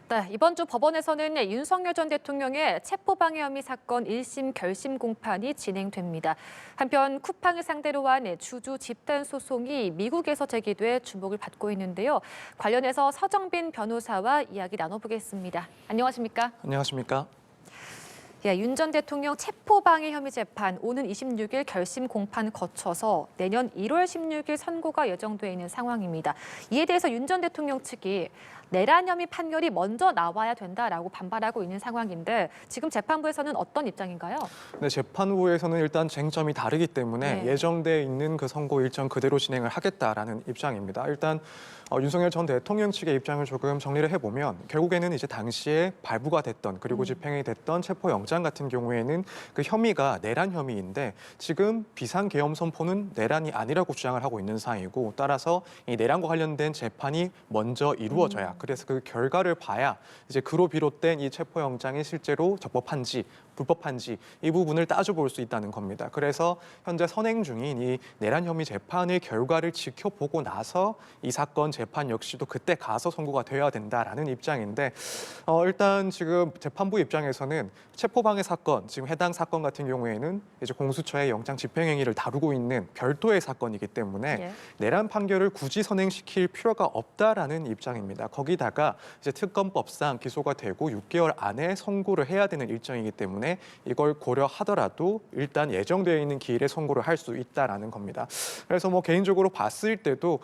네, 이번 주 법원에서는 윤석열 전 대통령의 체포방해 혐의 사건 1심 결심 공판이 진행됩니다. 한편 쿠팡을 상대로 한 주주 집단 소송이 미국에서 제기돼 주목을 받고 있는데요. 관련해서 서정빈 변호사와 이야기 나눠보겠습니다. 안녕하십니까? 안녕하십니까? 윤 전 대통령 체포방해 혐의 재판 오는 26일 결심 공판 거쳐서 내년 1월 16일 선고가 예정돼 있는 상황입니다. 이에 대해서 윤 전 대통령 측이 내란 혐의 판결이 먼저 나와야 된다라고 반발하고 있는 상황인데 지금 재판부에서는 어떤 입장인가요? 네, 재판부에서는 일단 쟁점이 다르기 때문에 네. 예정돼 있는 그 선고 일정 그대로 진행을 하겠다라는 입장입니다. 일단 윤석열 전 대통령 측의 입장을 조금 정리를 해보면 결국에는 이제 당시에 발부가 됐던 그리고 집행이 됐던 체포영장 같은 경우에는 그 혐의가 내란 혐의인데 지금 비상계엄 선포는 내란이 아니라고 주장을 하고 있는 상황이고 따라서 이 내란과 관련된 재판이 먼저 이루어져야 그래서 그 결과를 봐야 이제 그로 비롯된 이 체포영장이 실제로 적법한지 불법한지 이 부분을 따져볼 수 있다는 겁니다. 그래서 현재 선행 중인 이 내란 혐의 재판의 결과를 지켜보고 나서 이 사건 재판 역시도 그때 가서 선고가 되어야 된다라는 입장인데 일단 지금 재판부 입장에서는 체포방해 사건, 지금 해당 사건 같은 경우에는 이제 공수처의 영장 집행행위를 다루고 있는 별도의 사건이기 때문에 예. 내란 판결을 굳이 선행시킬 필요가 없다라는 입장입니다. 거기다가 이제 특검법상 기소가 되고 6개월 안에 선고를 해야 되는 일정이기 때문에 이걸 고려하더라도 일단 예정되어 있는 기일에 선고를 할 수 있다라는 겁니다. 그래서 뭐 개인적으로 봤을 때도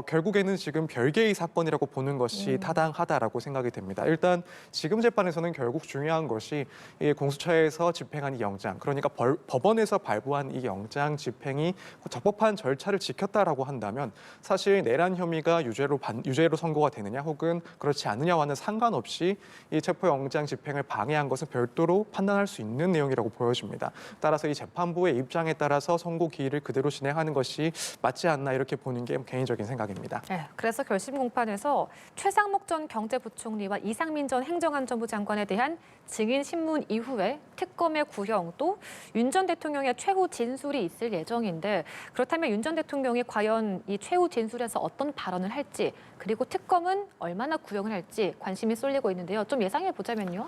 결국에는 지금 별개의 사건이라고 보는 것이 타당하다라고 생각이 됩니다. 일단 지금 재판에서는 결국 중요한 것이 이 공수처에서 집행한 이 영장, 그러니까 법원에서 발부한 이 영장 집행이 적법한 절차를 지켰다라고 한다면 사실 내란 혐의가 유죄로 선고가 되느냐 혹은 그렇지 않느냐와는 상관없이 이 체포영장 집행을 방해한 것은 별도로 판단할 수 있는 내용이라고 보여집니다. 따라서 이 재판부의 입장에 따라서 선고 기일을 그대로 진행하는 것이 맞지 않나 이렇게 보는 게 개인적인 생각입니다. 네, 그래서 결심 공판에서 최상목 전 경제부총리와 이상민 전 행정안전부 장관에 대한 증인 신문 이후에 특검의 구형 또 윤 전 대통령의 최후 진술이 있을 예정인데 그렇다면 윤 전 대통령이 과연 이 최후 진술에서 어떤 발언을 할지 그리고 특검은 얼마나 구형을 할지 관심이 쏠리고 있는데요. 좀 예상해 보자면요.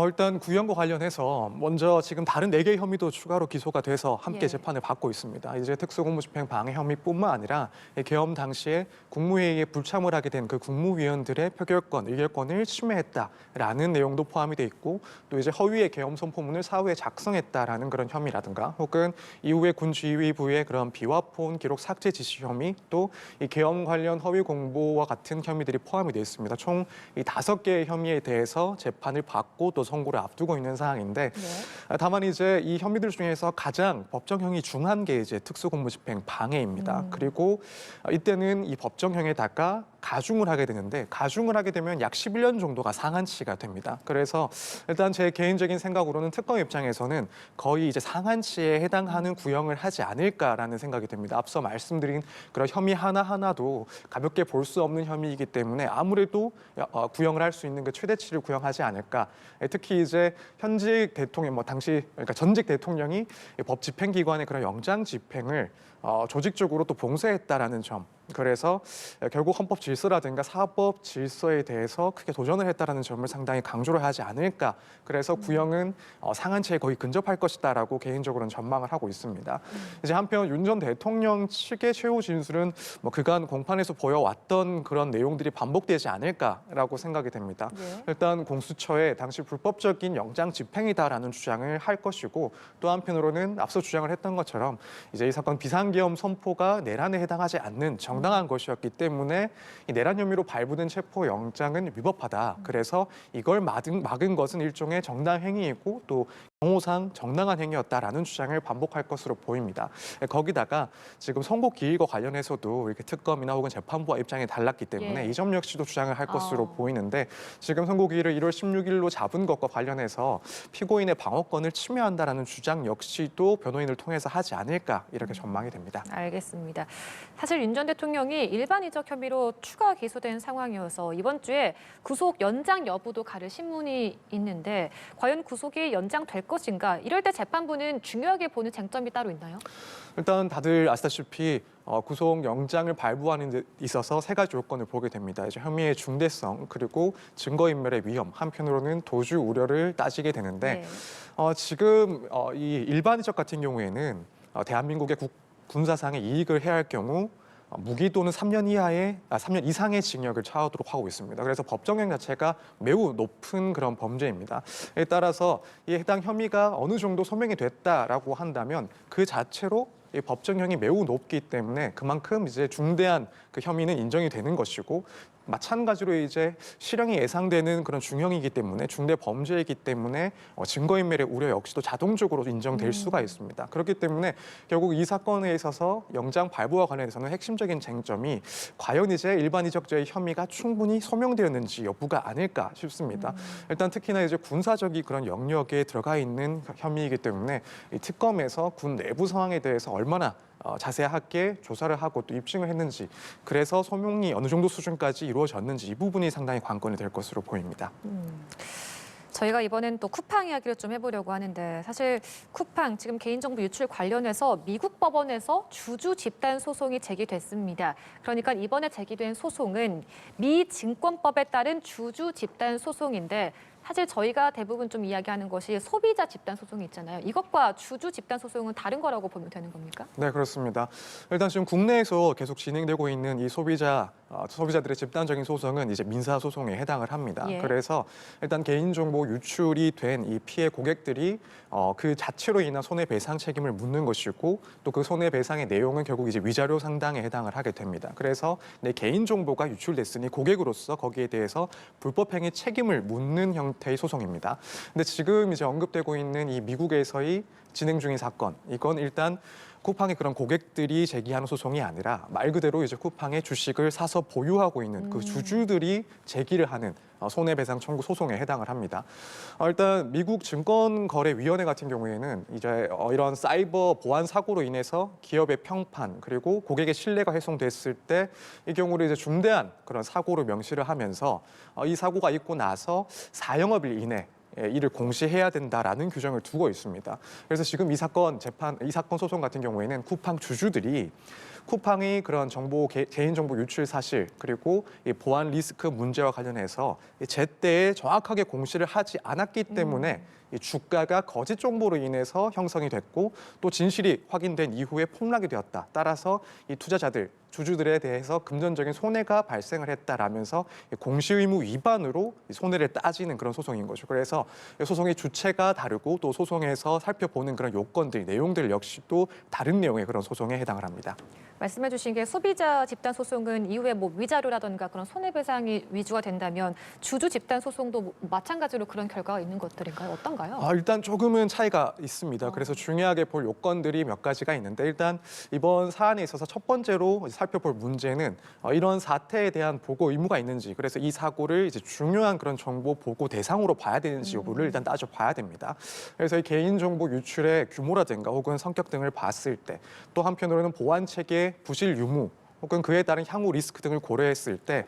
일단 구형과 관련해서 먼저 지금 다른 4개의 혐의도 추가로 기소가 돼서 함께 예. 재판을 받고 있습니다. 이제 특수공무집행 방해 혐의뿐만 아니라 계엄 당시에 국무회의에 불참을 하게 된 그 국무위원들의 표결권, 의결권을 침해했다라는 내용도 포함이 돼 있고 또 이제 허위의 계엄 선포문을 사후에 작성했다라는 그런 혐의라든가 혹은 이후에 군지휘부의 그런 비화폰 기록 삭제 지시 혐의 또 이 계엄 관련 허위 공보와 같은 혐의들이 포함이 돼 있습니다. 총 이 5개의 혐의에 대해서 재판을 받고 또 선고를 앞두고 있는 상황인데 다만 이제 이 혐의들 중에서 가장 법정형이 중한 게 이제 특수공무집행 방해입니다. 그리고 이때는 이 법정형에다가 가중을 하게 되는데 가중을 하게 되면 약 11년 정도가 상한치가 됩니다. 그래서 일단 제 개인적인 생각으로는 특검 입장에서는 거의 이제 상한치에 해당하는 구형을 하지 않을까라는 생각이 듭니다. 앞서 말씀드린 그런 혐의 하나하나도 가볍게 볼 수 없는 혐의이기 때문에 아무래도 구형을 할 수 있는 그 최대치를 구형하지 않을까. 특히 이제 현직 대통령, 그러니까 전직 대통령이 법 집행기관의 그런 영장 집행을 조직적으로 또 봉쇄했다라는 점. 그래서 결국 헌법 질서라든가 사법 질서에 대해서 크게 도전을 했다라는 점을 상당히 강조를 하지 않을까. 그래서 구형은 상한치에 거의 근접할 것이다라고 개인적으로는 전망을 하고 있습니다. 이제 한편 윤 전 대통령 측의 최후 진술은 뭐 그간 공판에서 보여왔던 그런 내용들이 반복되지 않을까라고 생각이 됩니다. 예. 일단 공수처의 당시 불법적인 영장 집행이다라는 주장을 할 것이고 또 한편으로는 앞서 주장을 했던 것처럼 이제 이 사건 비상계엄 선포가 내란에 해당하지 않는 정당한 것이었기 때문에 이 내란 혐의로 발부된 체포 영장은 위법하다. 그래서 이걸 막은 것은 일종의 정당 행위이고 또 경호상 정당한 행위였다라는 주장을 반복할 것으로 보입니다. 거기다가 지금 선고 기일과 관련해서도 이렇게 특검이나 혹은 재판부와 입장이 달랐기 때문에 예. 이 점 역시도 주장을 할 것으로 보이는데 지금 선고 기일을 1월 16일로 잡은 것과 관련해서 피고인의 방어권을 침해한다라는 주장 역시도 변호인을 통해서 하지 않을까 이렇게 전망이 됩니다. 알겠습니다. 사실 윤 전 대통령이 일반 이적 혐의로 추가 기소된 상황이어서 이번 주에 구속 연장 여부도 가를 신문이 있는데 과연 구속이 연장될 것인가? 이럴 때 재판부는 중요하게 보는 쟁점이 따로 있나요? 일단 다들 아시다시피 구속영장을 발부하는 데 있어서 세 가지 요건을 보게 됩니다. 이제 혐의의 중대성, 그리고 증거인멸의 위험, 한편으로는 도주 우려를 따지게 되는데 네. 지금 이 일반인적 같은 경우에는 대한민국의 군사상의 이익을 해할 경우 무기 또는 3년 이상의 징역을 처하도록 하고 있습니다. 그래서 법정형 자체가 매우 높은 그런 범죄입니다. 에 따라서 이 해당 혐의가 어느 정도 소명이 됐다라고 한다면 그 자체로 이 법정형이 매우 높기 때문에 그만큼 이제 중대한 그 혐의는 인정이 되는 것이고, 마찬가지로 이제 실형이 예상되는 그런 중형이기 때문에 중대 범죄이기 때문에 증거인멸의 우려 역시도 자동적으로 인정될 수가 있습니다. 그렇기 때문에 결국 이 사건에 있어서 영장 발부와 관련해서는 핵심적인 쟁점이 과연 이제 일반이적죄의 혐의가 충분히 소명되었는지 여부가 아닐까 싶습니다. 일단 특히나 이제 군사적인 그런 영역에 들어가 있는 혐의이기 때문에 이 특검에서 군 내부 상황에 대해서 얼마나 자세하게 조사를 하고 또 입증을 했는지, 그래서 소명이 어느 정도 수준까지 이루어졌는지 이 부분이 상당히 관건이 될 것으로 보입니다. 저희가 이번엔 또 쿠팡 이야기를 좀 해보려고 하는데, 사실 쿠팡 지금 개인정보 유출 관련해서 미국 법원에서 주주 집단 소송이 제기됐습니다. 그러니까 이번에 제기된 소송은 미 증권법에 따른 주주 집단 소송인데, 사실 저희가 대부분 좀 이야기하는 것이 소비자 집단 소송이 있잖아요. 이것과 주주 집단 소송은 다른 거라고 보면 되는 겁니까? 네, 그렇습니다. 일단 지금 국내에서 계속 진행되고 있는 이 소비자들의 집단적인 소송은 이제 민사 소송에 해당을 합니다. 예. 그래서 일단 개인정보 유출이 된 이 피해 고객들이 그 자체로 인한 손해배상 책임을 묻는 것이고, 또 그 손해배상의 내용은 결국 이제 위자료 상당에 해당을 하게 됩니다. 그래서 내 개인정보가 유출됐으니 고객으로서 거기에 대해서 불법행위 책임을 묻는 형태의 소송입니다. 근데 지금 이제 언급되고 있는 이 미국에서의 진행 중인 사건, 이건 일단 쿠팡의 그런 고객들이 제기하는 소송이 아니라 말 그대로 이제 쿠팡의 주식을 사서 보유하고 있는 그 주주들이 제기를 하는 손해배상 청구 소송에 해당을 합니다. 일단 미국 증권거래위원회 같은 경우에는 이제 이런 사이버 보안 사고로 인해서 기업의 평판, 그리고 고객의 신뢰가 훼손됐을 때 이 경우를 이제 중대한 그런 사고로 명시를 하면서 이 사고가 있고 나서 4영업일 이내 이를 공시해야 된다라는 규정을 두고 있습니다. 그래서 지금 이 사건 소송 같은 경우에는 쿠팡 주주들이 쿠팡의 그런 개인정보 유출 사실, 그리고 이 보안 리스크 문제와 관련해서 제때에 정확하게 공시를 하지 않았기 때문에 이 주가가 거짓 정보로 인해서 형성이 됐고, 또 진실이 확인된 이후에 폭락이 되었다. 따라서 이 주주들에 대해서 금전적인 손해가 발생을 했다라면서 공시 의무 위반으로 손해를 따지는 그런 소송인 거죠. 그래서 소송의 주체가 다르고, 또 소송에서 살펴보는 그런 요건들, 내용들 역시도 다른 내용의 그런 소송에 해당을 합니다. 말씀해 주신 게 소비자 집단 소송은 이후에 뭐 위자료라든가 그런 손해배상이 위주가 된다면, 주주 집단 소송도 마찬가지로 그런 결과가 있는 것들인가요? 어떤가요? 일단 조금은 차이가 있습니다. 그래서 중요하게 볼 요건들이 몇 가지가 있는데, 일단 이번 사안에 있어서 첫 번째로 살펴볼 문제는 이런 사태에 대한 보고 의무가 있는지, 그래서 이 사고를 이제 중요한 그런 정보 보고 대상으로 봐야 되는지 여부를 일단 따져봐야 됩니다. 그래서 이 개인정보 유출의 규모라든가 혹은 성격 등을 봤을 때, 또 한편으로는 보안 체계 부실 유무, 혹은 그에 따른 향후 리스크 등을 고려했을 때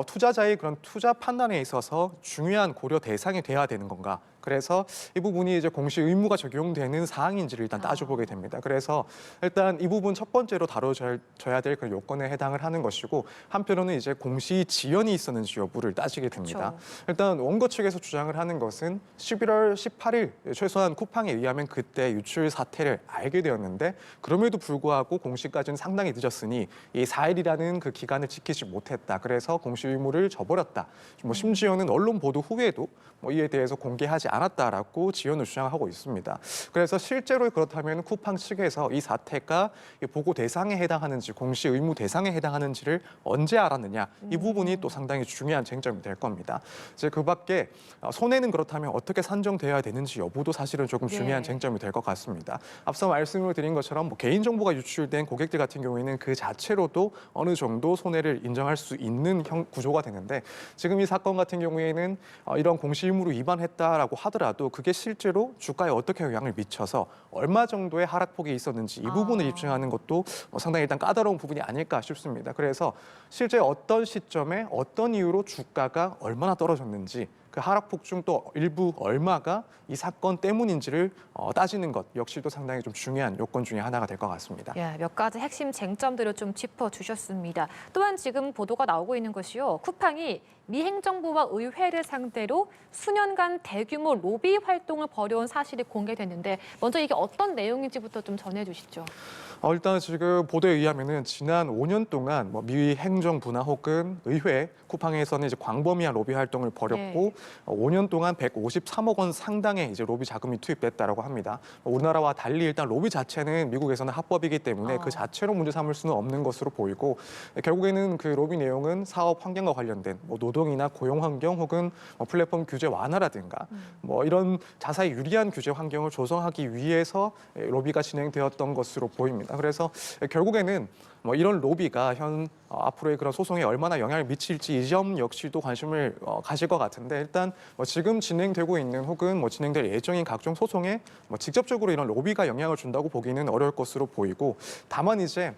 투자자의 그런 투자 판단에 있어서 중요한 고려 대상이 돼야 되는 건가? 그래서 이 부분이 이제 공시 의무가 적용되는 사항인지를 일단 따져보게 됩니다. 그래서 일단 이 부분 첫 번째로 다뤄져야 될 그 요건에 해당을 하는 것이고, 한편으로는 이제 공시 지연이 있었는지 여부를 따지게 됩니다. 그렇죠. 일단 원고 측에서 주장을 하는 것은 11월 18일 최소한 쿠팡에 의하면 그때 유출 사태를 알게 되었는데, 그럼에도 불구하고 공시까지는 상당히 늦었으니 이 4일이라는 그 기간을 지키지 못했다. 그래서 공시 의무를 저버렸다. 뭐 심지어는 언론 보도 후에도 뭐 이에 대해서 공개하지 않았다라고 지연을 주장하고 있습니다. 그래서 실제로 그렇다면 쿠팡 측에서 이 사태가 보고 대상에 해당하는지, 공시 의무 대상에 해당하는지를 언제 알았느냐, 이 부분이 또 상당히 중요한 쟁점이 될 겁니다. 이제 그밖에 손해는 그렇다면 어떻게 산정되어야 되는지 여부도 사실은 조금 중요한 쟁점이 될 것 같습니다. 앞서 말씀을 드린 것처럼 뭐 개인정보가 유출된 고객들 같은 경우에는 그 자체로도 어느 정도 손해를 인정할 수 있는 구조가 되는데, 지금 이 사건 같은 경우에는 이런 공시 의무를 위반했다라고 하더라도 그게 실제로 주가에 어떻게 영향을 미쳐서 얼마 정도의 하락폭이 있었는지 이 부분을 입증하는 것도 상당히 일단 까다로운 부분이 아닐까 싶습니다. 그래서 실제 어떤 시점에 어떤 이유로 주가가 얼마나 떨어졌는지, 그 하락폭 중 또 일부 얼마가 이 사건 때문인지를 따지는 것 역시도 상당히 좀 중요한 요건 중에 하나가 될 것 같습니다. 예, 몇 가지 핵심 쟁점들을 좀 짚어주셨습니다. 또한 지금 보도가 나오고 있는 것이요. 쿠팡이 미 행정부와 의회를 상대로 수년간 대규모 로비 활동을 벌여온 사실이 공개됐는데 먼저 이게 어떤 내용인지부터 좀 전해주시죠. 일단 지금 보도에 의하면은 지난 5년 동안 미 행정부나 혹은 의회, 쿠팡에서는 이제 광범위한 로비 활동을 벌였고 5년 동안 153억 원 상당의 이제 로비 자금이 투입됐다라고 합니다. 우리나라와 달리 일단 로비 자체는 미국에서는 합법이기 때문에 그 자체로 문제 삼을 수는 없는 것으로 보이고 결국에는 그 로비 내용은 사업 환경과 관련된 노동이나 고용 환경 혹은 플랫폼 규제 완화라든가 이런 자사에 유리한 규제 환경을 조성하기 위해서 로비가 진행되었던 것으로 보입니다. 그래서 결국에는 이런 로비가 앞으로의 그런 소송에 얼마나 영향을 미칠지 이 점 역시도 관심을 가질 것 같은데 일단 지금 진행되고 있는 혹은 진행될 예정인 각종 소송에 직접적으로 이런 로비가 영향을 준다고 보기는 어려울 것으로 보이고 다만 이제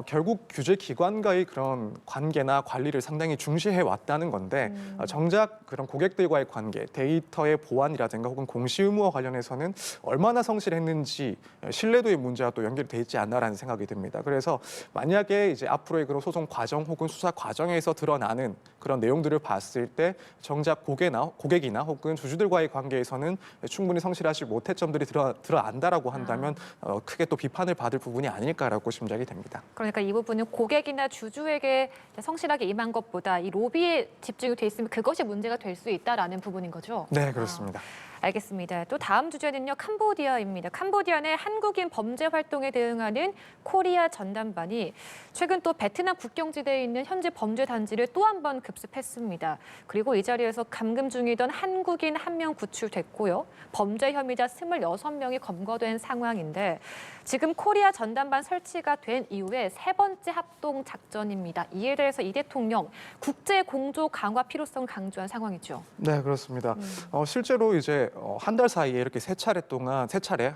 결국 규제 기관과의 그런 관계나 관리를 상당히 중시해 왔다는 건데 정작 그런 고객들과의 관계, 데이터의 보안이라든가 혹은 공시 의무와 관련해서는 얼마나 성실했는지 신뢰도의 문제와 또 연결이 돼 있지 않나라는 생각이 듭니다. 그래서 만약에 이제 앞으로의 그런 소송 과정 혹은 수사 과정에서 드러나는 그런 내용들을 봤을 때 정작 고객이나 혹은 주주들과의 관계에서는 충분히 성실하지 못했 점들이 드러난다라고 한다면 크게 또 비판을 받을 부분이 아닐까라고 짐작이 됩니다. 그러니까 이 부분은 고객이나 주주에게 성실하게 임한 것보다 이 로비에 집중이 돼 있으면 그것이 문제가 될 수 있다라는 부분인 거죠? 네, 그렇습니다. 알겠습니다. 또 다음 주제는요, 캄보디아입니다. 캄보디아 내 한국인 범죄 활동에 대응하는 코리아 전담반이 최근 또 베트남 국경지대에 있는 현지 범죄 단지를 또 한 번 급습했습니다. 그리고 이 자리에서 감금 중이던 한국인 1명 구출됐고요. 범죄 혐의자 26명이 검거된 상황인데 지금 코리아 전담반 설치가 된 이후에 세 번째 합동 작전입니다. 이에 대해서 이 대통령 국제 공조 강화 필요성 강조한 상황이죠. 네, 그렇습니다. 실제로 이제 한 달 사이에 이렇게 세 차례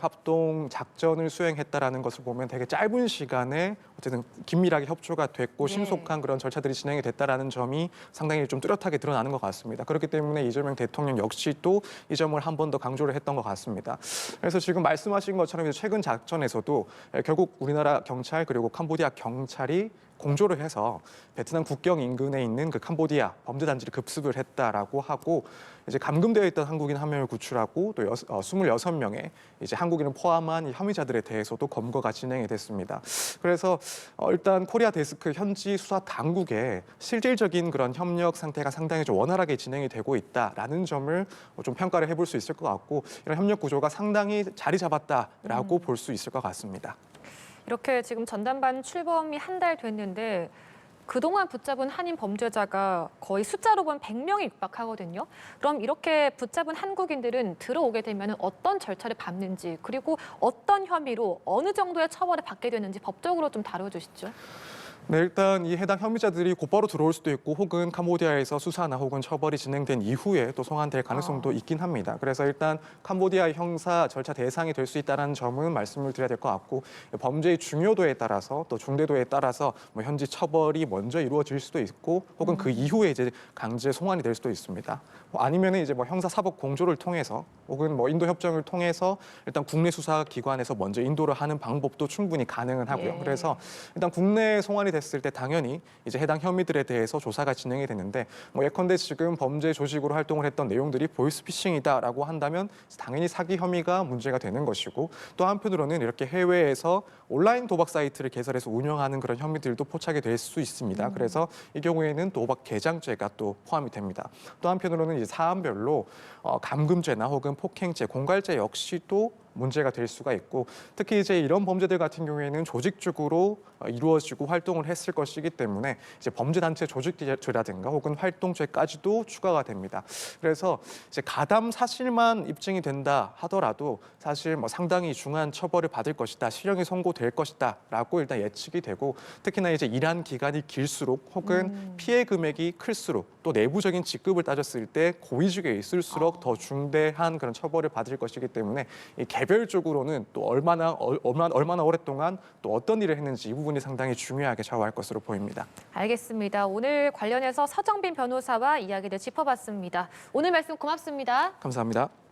합동 작전을 수행했다라는 것을 보면 되게 짧은 시간에 어쨌든 긴밀하게 협조가 됐고 신속한 그런 절차들이 진행이 됐다라는 점이 상당히 좀 뚜렷하게 드러나는 것 같습니다. 그렇기 때문에 이재명 대통령 역시 또 이 점을 한 번 더 강조를 했던 것 같습니다. 그래서 지금 말씀하신 것처럼 이제 최근 작전에서도 결국 우리나라 경찰 그리고 캄보디아 경찰이 공조를 해서 베트남 국경 인근에 있는 그 캄보디아 범죄 단지를 급습을 했다라고 하고 이제 감금되어 있던 한국인 1명을 구출하고 또 26명의 이제 한국인을 포함한 이 혐의자들에 대해서도 검거가 진행이 됐습니다. 그래서 일단 코리아 데스크 현지 수사 당국의 실질적인 그런 협력 상태가 상당히 좀 원활하게 진행이 되고 있다라는 점을 좀 평가를 해볼 수 있을 것 같고 이런 협력 구조가 상당히 자리 잡았다라고 볼 수 있을 것 같습니다. 이렇게 지금 전담반 출범이 한 달 됐는데 그동안 붙잡은 한인 범죄자가 거의 숫자로 보면 100명에 육박하거든요. 그럼 이렇게 붙잡은 한국인들은 들어오게 되면 어떤 절차를 밟는지 그리고 어떤 혐의로 어느 정도의 처벌을 받게 되는지 법적으로 좀 다뤄주시죠. 네, 일단 이 해당 혐의자들이 곧바로 들어올 수도 있고 혹은 캄보디아에서 수사나 혹은 처벌이 진행된 이후에 또 송환될 가능성도 있긴 합니다. 그래서 일단 캄보디아 형사 절차 대상이 될 수 있다는 점은 말씀을 드려야 될 것 같고 범죄의 중요도에 따라서 또 중대도에 따라서 현지 처벌이 먼저 이루어질 수도 있고 혹은 그 이후에 이제 강제 송환이 될 수도 있습니다. 아니면은 이제 형사 사법 공조를 통해서 혹은 인도 협정을 통해서 일단 국내 수사 기관에서 먼저 인도를 하는 방법도 충분히 가능은 하고요. 그래서 일단 국내 송환이 됐을 때 당연히 이제 해당 혐의들에 대해서 조사가 진행이 되는데 예컨대 지금 범죄 조직으로 활동을 했던 내용들이 보이스피싱이다라고 한다면 당연히 사기 혐의가 문제가 되는 것이고 또 한편으로는 이렇게 해외에서 온라인 도박 사이트를 개설해서 운영하는 그런 혐의들도 포착이 될 수 있습니다. 그래서 이 경우에는 도박 개장죄가 또 포함이 됩니다. 또 한편으로는 이제 사안별로 감금죄나 혹은 폭행죄, 공갈죄 역시도 문제가 될 수가 있고 특히 이제 이런 범죄들 같은 경우에는 조직적으로 이루어지고 활동을 했을 것이기 때문에 이제 범죄단체 조직죄라든가 혹은 활동죄까지도 추가가 됩니다. 그래서 이제 가담 사실만 입증이 된다 하더라도 사실 상당히 중한 처벌을 받을 것이다, 실형이 선고될 것이다라고 일단 예측이 되고 특히나 이제 일한 기간이 길수록 혹은 피해 금액이 클수록 또 내부적인 직급을 따졌을 때 고위직에 있을수록 더 중대한 그런 처벌을 받을 것이기 때문에 이 개별적으로는 또 얼마나 오랫동안 또 어떤 일을 했는지 이 부분이 상당히 중요하게 좌우할 것으로 보입니다. 알겠습니다. 오늘 관련해서 서정빈 변호사와 이야기를 짚어봤습니다. 오늘 말씀 고맙습니다. 감사합니다.